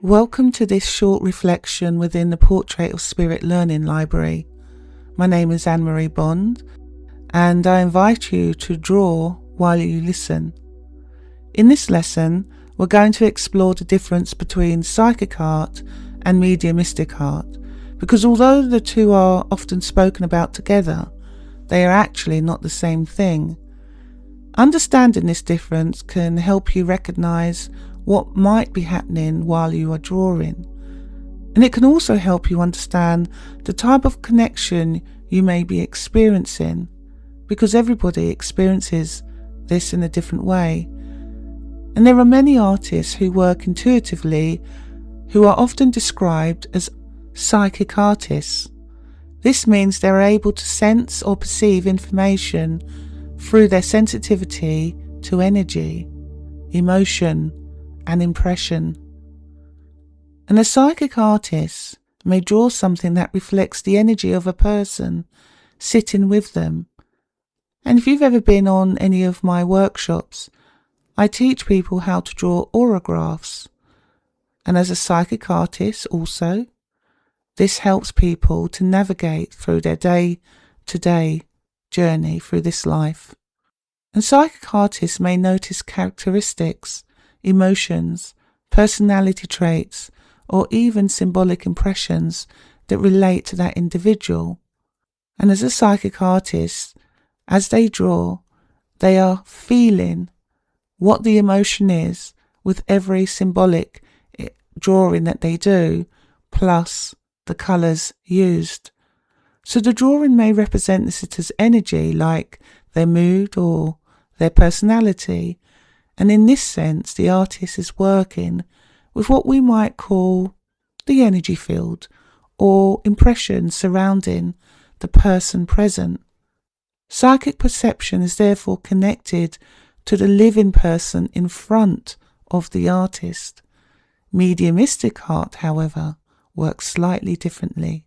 Welcome to this short reflection within the Portrait of Spirit Learning Library. My name is Anne-Marie Bond, and I invite you to draw while you listen. In this lesson, we're going to explore the difference between psychic art and mediumistic art, because although the two are often spoken about together, they are actually not the same thing. Understanding this difference can help you recognize what might be happening while you are drawing. And it can also help you understand the type of connection you may be experiencing, because everybody experiences this in a different way. And there are many artists who work intuitively who are often described as psychic artists. This means they're able to sense or perceive information through their sensitivity to energy, emotion, and impression. And a psychic artist may draw something that reflects the energy of a person sitting with them. And if you've ever been on any of my workshops, I teach people how to draw auragraphs. And as a psychic artist also, this helps people to navigate through their day-to-day journey through this life. And psychic artists may notice characteristics, emotions, personality traits, or even symbolic impressions that relate to that individual. And as a psychic artist, as they draw, they are feeling what the emotion is with every symbolic drawing that they do, plus the colours used. So the drawing may represent the sitter's energy, like their mood or their personality. And in this sense, the artist is working with what we might call the energy field or impressions surrounding the person present. Psychic perception is therefore connected to the living person in front of the artist. Mediumistic art, however, works slightly differently.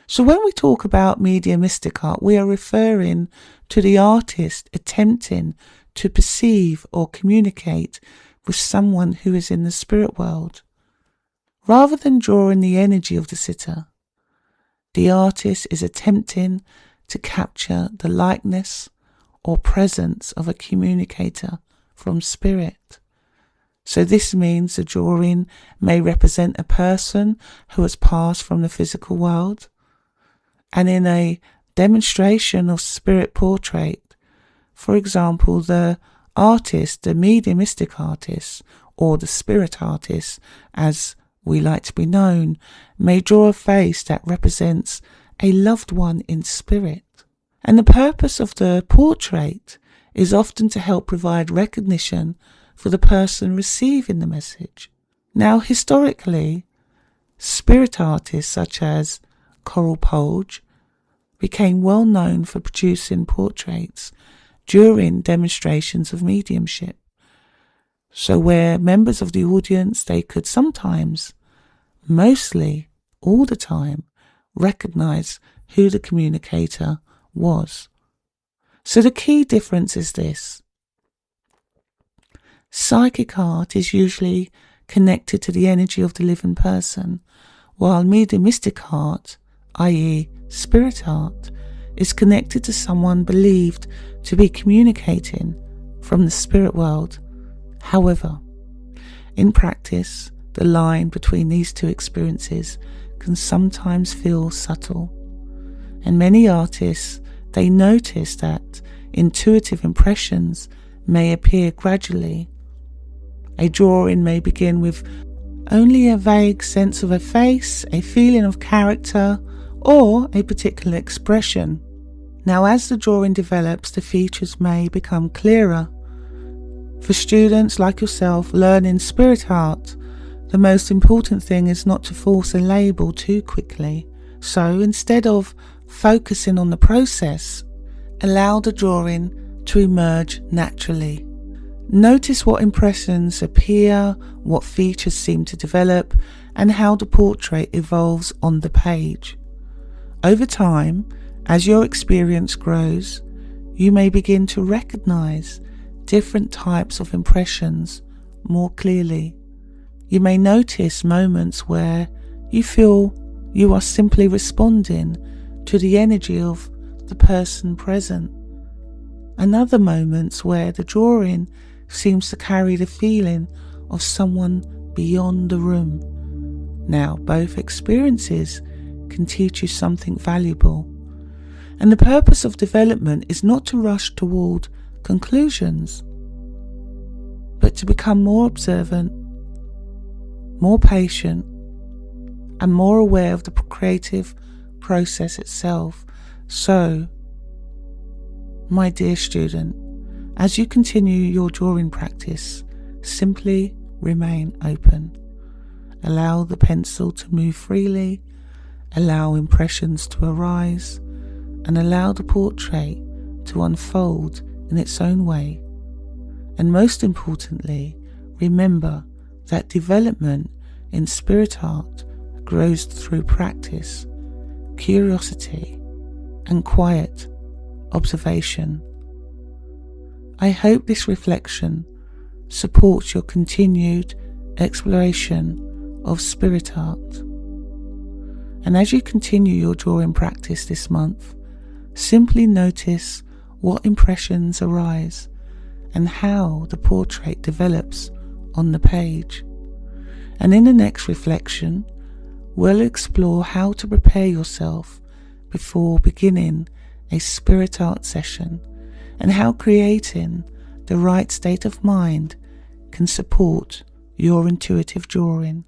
So when we talk about mediumistic art, we are referring to the artist attempting to perceive or communicate with someone who is in the spirit world. Rather than drawing the energy of the sitter, the artist is attempting to capture the likeness or presence of a communicator from spirit. So this means the drawing may represent a person who has passed from the physical world, and in a demonstration of spirit portrait, for example, the artist, the mediumistic artist, or the spirit artist, as we like to be known, may draw a face that represents a loved one in spirit. And the purpose of the portrait is often to help provide recognition for the person receiving the message. Now, historically, spirit artists such as Coral Polge became well known for producing portraits during demonstrations of mediumship. So where members of the audience, they could sometimes, mostly all the time, recognize who the communicator was. So the key difference is this. Psychic art is usually connected to the energy of the living person, while mediumistic art, i.e. spirit art, is connected to someone believed to be communicating from the spirit world. However, in practice, the line between these two experiences can sometimes feel subtle. And many artists, they notice that intuitive impressions may appear gradually. A drawing may begin with only a vague sense of a face, a feeling of character, or a particular expression. Now, as the drawing develops, the features may become clearer. For students like yourself learning spirit art, the most important thing is not to force a label too quickly. So instead of focusing on the process, allow the drawing to emerge naturally. Notice what impressions appear, what features seem to develop, and how the portrait evolves on the page. Over time, as your experience grows, you may begin to recognize different types of impressions more clearly. You may notice moments where you feel you are simply responding to the energy of the person present, and other moments where the drawing seems to carry the feeling of someone beyond the room. Now, both experiences can teach you something valuable, and the purpose of development is not to rush toward conclusions, but to become more observant, more patient, and more aware of the creative process itself. So, my dear student, as you continue your drawing practice, simply remain open. Allow the pencil to move freely, allow impressions to arise, and allow the portrait to unfold in its own way. And most importantly, remember that development in spirit art grows through practice, curiosity, and quiet observation. I hope this reflection supports your continued exploration of spirit art. And as you continue your drawing practice this month, simply notice what impressions arise and how the portrait develops on the page. And in the next reflection, we'll explore how to prepare yourself before beginning a spirit art session, and how creating the right state of mind can support your intuitive drawing.